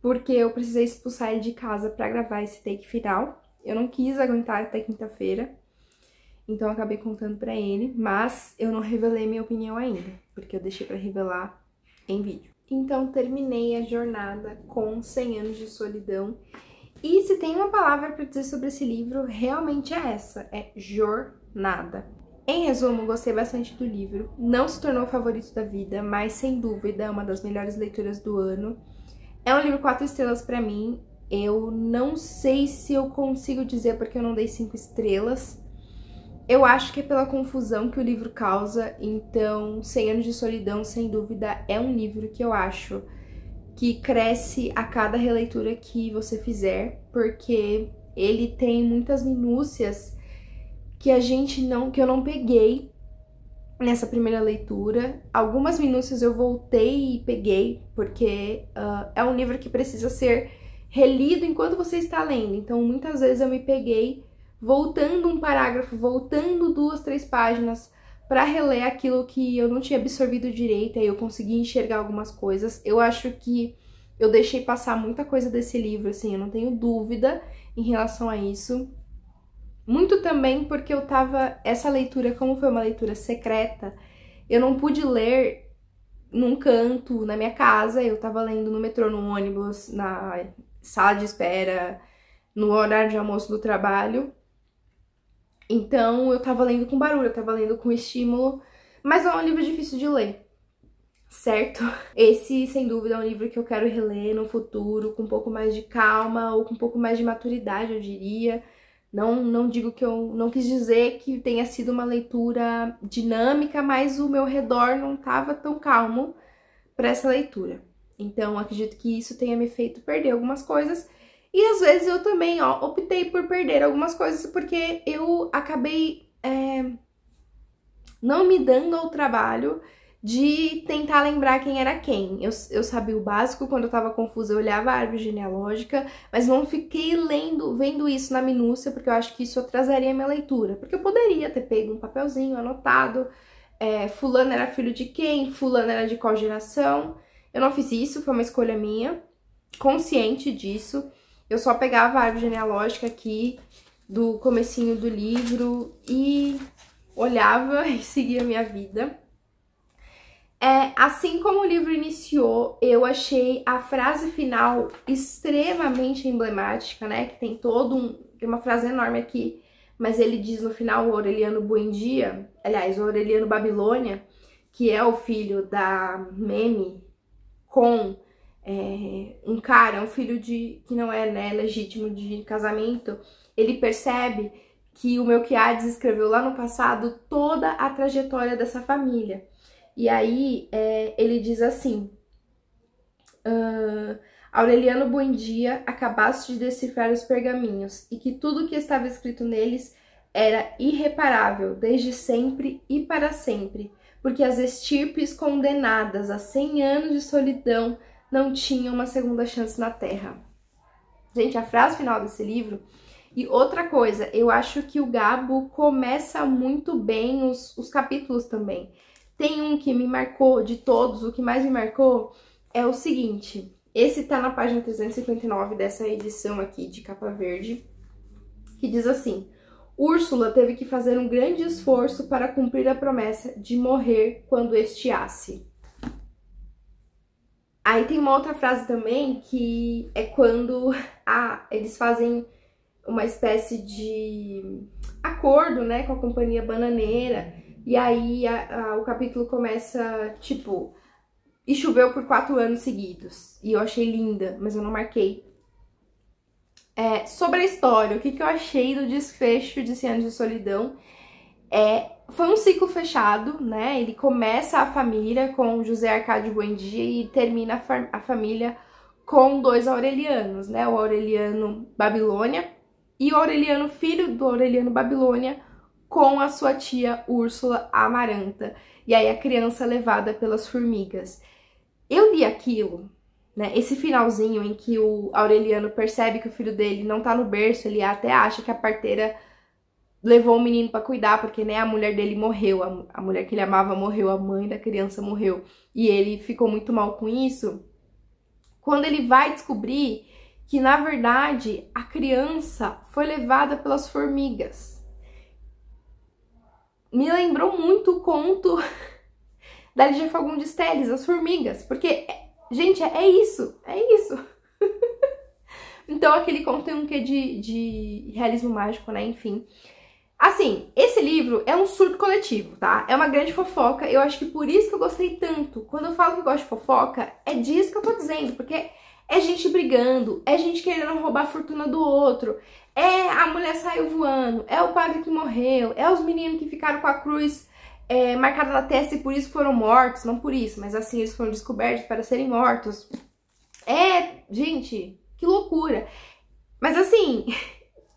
porque eu precisei expulsar ele de casa pra gravar esse take final. Eu não quis aguentar até quinta-feira, então eu acabei contando pra ele, mas eu não revelei minha opinião ainda, porque eu deixei pra revelar em vídeo. Então terminei a jornada com 100 Anos de Solidão E se tem uma palavra para dizer sobre esse livro, realmente é essa, é jornada. Em resumo, gostei bastante do livro, não se tornou o favorito da vida, mas sem dúvida é uma das melhores leituras do ano. É um livro 4 estrelas para mim, eu não sei se eu consigo dizer porque eu não dei 5 estrelas. Eu acho que é pela confusão que o livro causa, então 100 Anos de Solidão, sem dúvida, é um livro que eu acho que cresce a cada releitura que você fizer, porque ele tem muitas minúcias que eu não peguei nessa primeira leitura. Algumas minúcias eu voltei e peguei, porque é um livro que precisa ser relido enquanto você está lendo, então muitas vezes eu me peguei voltando um parágrafo, voltando 2, 3 páginas para reler aquilo que eu não tinha absorvido direito, aí eu consegui enxergar algumas coisas. Eu acho que eu deixei passar muita coisa desse livro, assim, eu não tenho dúvida em relação a isso. Muito também porque essa leitura, como foi uma leitura secreta, eu não pude ler num canto, na minha casa, eu tava lendo no metrô, no ônibus, na sala de espera, no horário de almoço do trabalho. Então eu tava lendo com barulho, eu tava lendo com estímulo, mas não é um livro difícil de ler, certo? Esse, sem dúvida, é um livro que eu quero reler no futuro, com um pouco mais de calma, ou com um pouco mais de maturidade, eu diria. Não digo que eu não quis dizer que tenha sido uma leitura dinâmica, mas o meu redor não tava tão calmo para essa leitura. Então acredito que isso tenha me feito perder algumas coisas. E às vezes eu também, optei por perder algumas coisas porque eu acabei não me dando ao trabalho de tentar lembrar quem era quem. Eu sabia o básico, quando eu tava confusa eu olhava a árvore genealógica, mas não fiquei vendo isso na minúcia, porque eu acho que isso atrasaria a minha leitura. Porque eu poderia ter pego um papelzinho, anotado, fulano era filho de quem, fulano era de qual geração. Eu não fiz isso, foi uma escolha minha, consciente disso. Eu só pegava a árvore genealógica aqui do comecinho do livro e olhava e seguia a minha vida. Assim como o livro iniciou, eu achei a frase final extremamente emblemática, né? Que tem tem uma frase enorme aqui, mas ele diz no final, o Aureliano Buendia, aliás, o Aureliano Babilônia, que é o filho da Meme com um cara, um filho que não é, né, legítimo de casamento. Ele percebe que o Melquiades escreveu lá no passado toda a trajetória dessa família. E aí ele diz assim: Aureliano Buendia acabaste de decifrar os pergaminhos, e que tudo que estava escrito neles era irreparável, desde sempre e para sempre, porque as estirpes condenadas a 100 anos de solidão não tinham uma segunda chance na Terra. Gente, a frase final desse livro. E outra coisa, eu acho que o Gabo começa muito bem os capítulos também. Tem um que me marcou, de todos, o que mais me marcou é o seguinte. Esse tá na página 359 dessa edição aqui de capa verde, que diz assim: Úrsula teve que fazer um grande esforço para cumprir a promessa de morrer quando estiasse. Aí tem uma outra frase também, que é quando eles fazem uma espécie de acordo, né, com a companhia bananeira. E aí o capítulo começa, tipo, e choveu por 4 anos seguidos. E eu achei linda, mas eu não marquei. Sobre a história, o que eu achei do desfecho de 100 Anos de Solidão? Foi um ciclo fechado, né? Ele começa a família com José Arcádio Buendia e termina a família com 2 Aurelianos, né? O Aureliano Babilônia e o Aureliano, filho do Aureliano Babilônia, com a sua tia Úrsula Amaranta. E aí a criança é levada pelas formigas. Eu li aquilo, né? Esse finalzinho em que o Aureliano percebe que o filho dele não tá no berço, ele até acha que a parteira levou o menino pra cuidar, porque, né, a mulher dele morreu, a mulher que ele amava morreu, a mãe da criança morreu. E ele ficou muito mal com isso. Quando ele vai descobrir que, na verdade, a criança foi levada pelas formigas. Me lembrou muito o conto da Lígia Fagundes Telles, As Formigas, porque, gente, é isso. Então aquele conto tem um quê de realismo mágico, né? Enfim. Assim, esse livro é um surto coletivo, tá? É uma grande fofoca. Eu acho que por isso que eu gostei tanto. Quando eu falo que eu gosto de fofoca, é disso que eu tô dizendo. Porque é gente brigando, é gente querendo roubar a fortuna do outro, é a mulher saiu voando, é o padre que morreu, é os meninos que ficaram com a cruz marcada na testa e por isso foram mortos. Não por isso, mas assim, eles foram descobertos para serem mortos. Gente, que loucura. Mas assim,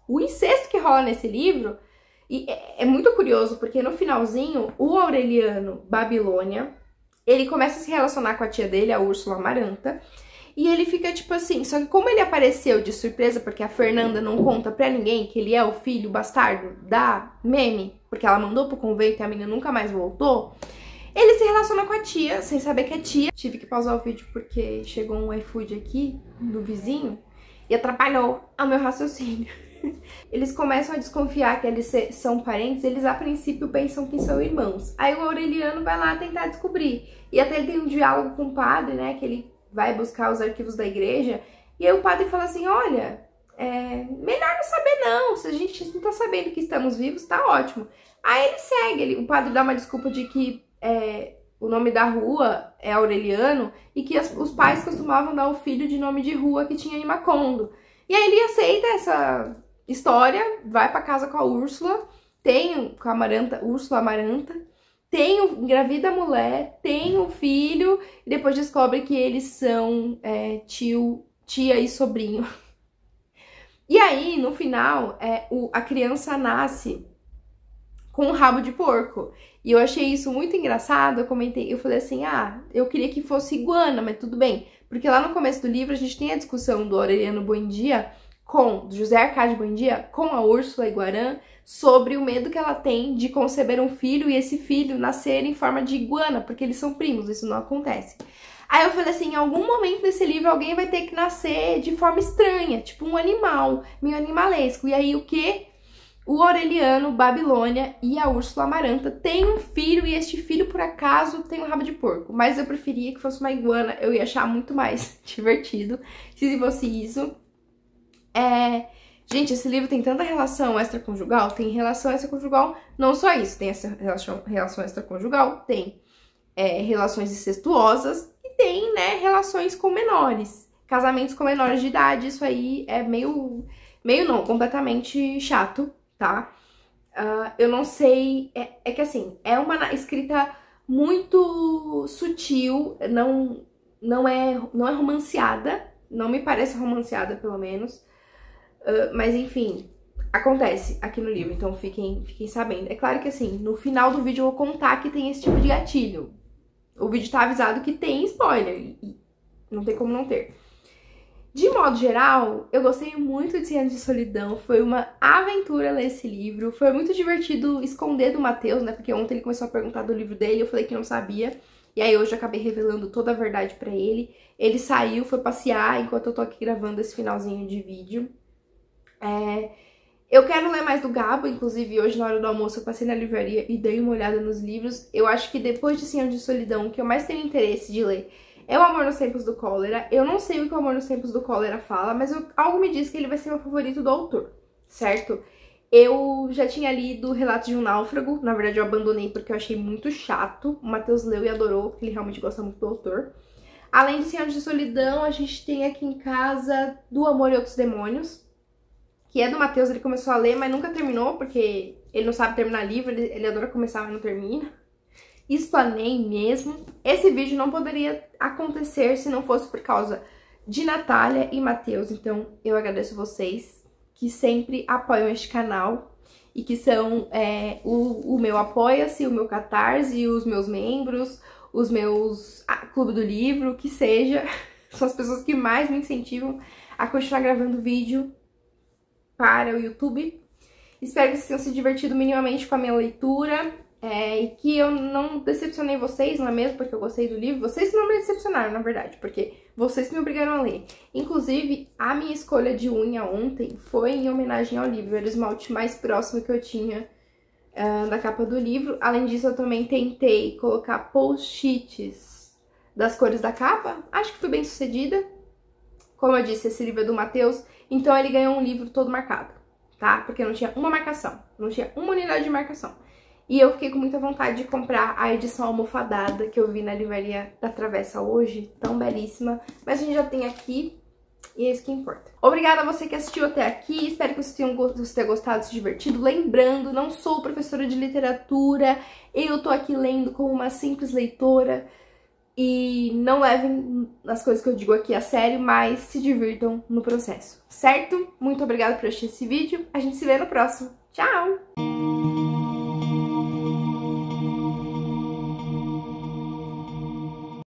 o incesto que rola nesse livro... E é muito curioso, porque no finalzinho, o Aureliano Babilônia, ele começa a se relacionar com a tia dele, a Úrsula Amaranta, e ele fica tipo assim, só que como ele apareceu de surpresa, porque a Fernanda não conta pra ninguém que ele é o filho bastardo da Meme, porque ela mandou pro convento e a menina nunca mais voltou, ele se relaciona com a tia, sem saber que é tia. Tive que pausar o vídeo porque chegou um iFood aqui, do vizinho, e atrapalhou o meu raciocínio. Eles começam a desconfiar que eles são parentes, eles a princípio pensam que são irmãos. Aí o Aureliano vai lá tentar descobrir. E até ele tem um diálogo com o padre, né, que ele vai buscar os arquivos da igreja. E aí o padre fala assim, olha, melhor não saber não, se a gente não tá sabendo que estamos vivos, tá ótimo. Aí ele segue, o padre dá uma desculpa de que o nome da rua é Aureliano e que os pais costumavam dar o filho de nome de rua que tinha em Macondo. E aí ele aceita essa história, vai pra casa com a Úrsula, com a Amaranta, Úrsula Amaranta, engravida a mulher, tem um filho, e depois descobre que eles são tia e sobrinho. E aí, no final, a criança nasce com um rabo de porco. E eu achei isso muito engraçado, eu falei assim, eu queria que fosse iguana, mas tudo bem. Porque lá no começo do livro a gente tem a discussão do Aureliano Buendia do José Arcádio Buendia com a Úrsula Iguarã sobre o medo que ela tem de conceber um filho e esse filho nascer em forma de iguana, porque eles são primos, isso não acontece. Aí eu falei assim, em algum momento desse livro alguém vai ter que nascer de forma estranha, tipo um animal, meio animalesco. E aí o que? O Aureliano Babilônia e a Úrsula Amaranta têm um filho e este filho, por acaso, tem um rabo de porco. Mas eu preferia que fosse uma iguana, eu ia achar muito mais divertido se fosse isso. Gente, esse livro tem tanta relação extraconjugal, tem relação extraconjugal, não só isso, tem essa relação extraconjugal, tem relações incestuosas e tem, né, relações com menores, casamentos com menores de idade, isso aí é meio não, completamente chato, tá? Eu não sei, que assim, é uma escrita muito sutil, não é romanceada, não me parece romanceada pelo menos, mas enfim, acontece aqui no livro, então fiquem sabendo. É claro que assim, no final do vídeo eu vou contar que tem esse tipo de gatilho. O vídeo tá avisado que tem spoiler, e não tem como não ter. De modo geral, eu gostei muito de 100 Anos de Solidão, foi uma aventura ler esse livro, foi muito divertido esconder do Matheus, né, porque ontem ele começou a perguntar do livro dele, eu falei que não sabia, e aí hoje eu acabei revelando toda a verdade pra ele. Ele saiu, foi passear enquanto eu tô aqui gravando esse finalzinho de vídeo. Eu quero ler mais do Gabo, inclusive hoje na hora do almoço eu passei na livraria e dei uma olhada nos livros. Eu acho que depois de 100 Anos de Solidão, o que eu mais tenho interesse de ler é O Amor nos Tempos do Cólera. Eu não sei o que O Amor nos Tempos do Cólera fala, mas algo me diz que ele vai ser meu favorito do autor, certo? Eu já tinha lido Relatos de um Náufrago, na verdade eu abandonei porque eu achei muito chato. O Matheus leu e adorou, porque ele realmente gosta muito do autor. Além de 100 Anos de Solidão, a gente tem aqui em casa Do Amor e Outros Demônios, que é do Matheus, ele começou a ler, mas nunca terminou, porque ele não sabe terminar livro, ele adora começar, mas não termina. Explanei mesmo. Esse vídeo não poderia acontecer se não fosse por causa de Natália e Matheus, então eu agradeço vocês que sempre apoiam este canal e que são o meu Apoia-se, o meu Catarse, os meus membros, os meus Clube do Livro, que seja. São as pessoas que mais me incentivam a continuar gravando vídeo para o YouTube. Espero que vocês tenham se divertido minimamente com a minha leitura e que eu não decepcionei vocês, não é mesmo? Porque eu gostei do livro. Vocês que não me decepcionaram, na verdade, porque vocês que me obrigaram a ler. Inclusive, a minha escolha de unha ontem foi em homenagem ao livro. Era o esmalte mais próximo que eu tinha da capa do livro. Além disso, eu também tentei colocar post-its das cores da capa. Acho que fui bem sucedida. Como eu disse, esse livro é do Matheus. Então ele ganhou um livro todo marcado, tá? Porque não tinha uma marcação, não tinha uma unidade de marcação. E eu fiquei com muita vontade de comprar a edição almofadada que eu vi na livraria da Travessa hoje, tão belíssima. Mas a gente já tem aqui e é isso que importa. Obrigada a você que assistiu até aqui, espero que você tenha gostado, se divertido. Lembrando, não sou professora de literatura, eu tô aqui lendo como uma simples leitora. E não levem as coisas que eu digo aqui a sério, mas se divirtam no processo, certo? Muito obrigada por assistir esse vídeo, a gente se vê no próximo. Tchau!